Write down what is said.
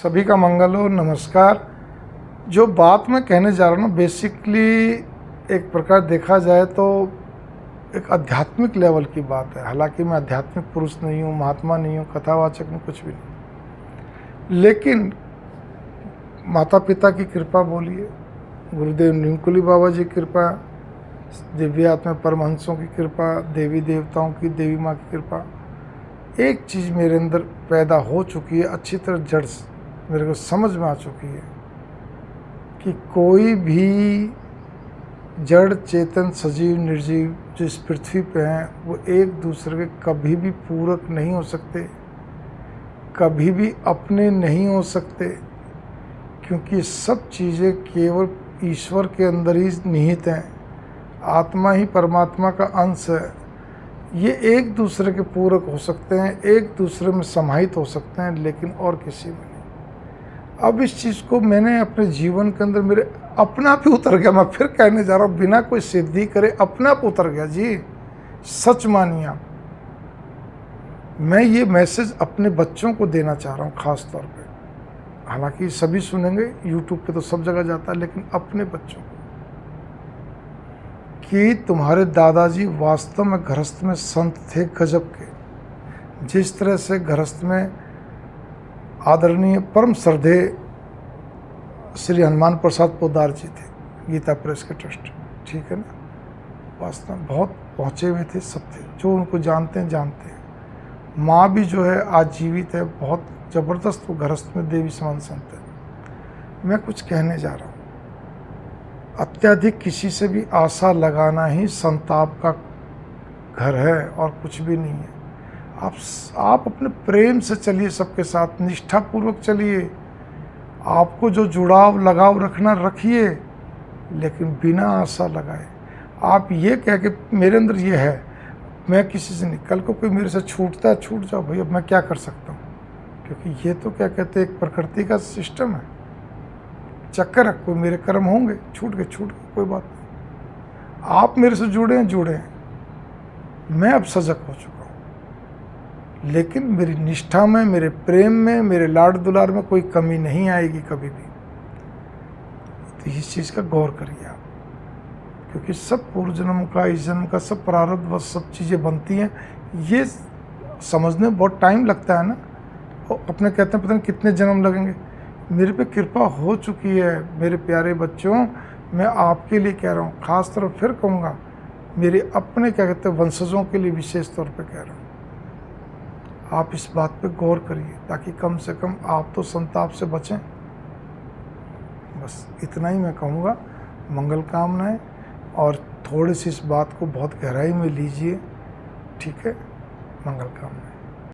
सभी का मंगल हो। नमस्कार। जो बात मैं कहने जा रहा हूँ बेसिकली एक प्रकार देखा जाए तो एक आध्यात्मिक लेवल की बात है। हालांकि मैं आध्यात्मिक पुरुष नहीं हूँ, महात्मा नहीं हूँ, कथावाचक नहीं, कुछ भी नहीं, लेकिन माता पिता की कृपा बोलिए, गुरुदेव नीमकुली बाबा जी की कृपा, दिव्य आत्मा परमहंसों की कृपा, देवी देवताओं की, देवी माँ की कृपा, एक चीज़ मेरे अंदर पैदा हो चुकी है, अच्छी तरह जड़ मेरे को समझ में आ चुकी है कि कोई भी जड़ चेतन सजीव निर्जीव जो इस पृथ्वी पे हैं वो एक दूसरे के कभी भी पूरक नहीं हो सकते, कभी भी अपने नहीं हो सकते, क्योंकि सब चीज़ें केवल ईश्वर के अंदर ही निहित हैं। आत्मा ही परमात्मा का अंश है। ये एक दूसरे के पूरक हो सकते हैं, एक दूसरे में समाहित हो सकते हैं, लेकिन और किसी में नहीं। अब इस चीज़ को मैंने अपने जीवन के अंदर मेरे अपने आप ही उतर गया। मैं फिर कहने जा रहा हूँ, बिना कोई सिद्धि करे अपने आप उतर गया जी। सच मानिए आप। मैं ये मैसेज अपने बच्चों को देना चाह रहा हूँ खास तौर पे। हालांकि सभी सुनेंगे, यूट्यूब पे तो सब जगह जाता है, लेकिन अपने बच्चों को कि तुम्हारे दादाजी वास्तव में गृहस्थ में संत थे गजब के। जिस तरह से गृहस्थ में आदरणीय परम श्रद्धेय श्री हनुमान प्रसाद पोद्दार जी थे, गीता प्रेस के ट्रस्ट, ठीक है ना, वास्तव में बहुत पहुँचे हुए थे, सब थे, जो उनको जानते हैं। माँ भी जो है आज जीवित है, बहुत ज़बरदस्त वो गृहस्थ में देवी समान संत है। मैं कुछ कहने जा रहा हूँ, अत्यधिक किसी से भी आशा लगाना ही संताप का घर है और कुछ भी नहीं है। आप अपने प्रेम से चलिए, सबके साथ निष्ठापूर्वक चलिए। आपको जो जुड़ाव लगाव रखना रखिए, लेकिन बिना आशा लगाए। आप ये कह के मेरे अंदर ये है, मैं किसी से नहीं, कल को कोई मेरे से छूटता है, छूट जाओ भाई, अब मैं क्या कर सकता हूँ, क्योंकि ये तो क्या कहते हैं एक प्रकृति का सिस्टम है, चक्कर है। कोई मेरे कर्म होंगे, छूट गए, कोई बात नहीं। आप मेरे से जुड़े हैं, मैं अब सजग हो चुका हूँ, लेकिन मेरी निष्ठा में, मेरे प्रेम में, मेरे लाड दुलार में कोई कमी नहीं आएगी कभी भी। तो इस चीज़ का गौर करिए आप, क्योंकि सब पूर्व जन्म का, इस जन्म का, सब प्रारब्ध व सब चीज़ें बनती हैं। ये समझने में बहुत टाइम लगता है ना, और अपने कहते हैं पता नहीं कितने जन्म लगेंगे। मेरे पे कृपा हो चुकी है मेरे प्यारे बच्चों। मैं आपके लिए कह रहा हूँ, ख़ास तौर फिर कहूँगा, मेरे अपने क्या कहते हैं वंशजों के लिए विशेष तौर पे कह रहा हूँ। आप इस बात पे गौर करिए, ताकि कम से कम आप तो संताप से बचें। बस इतना ही मैं कहूँगा। मंगल कामनाएं, और थोड़ी सी इस बात को बहुत गहराई में लीजिए, ठीक है। मंगल कामनाएं।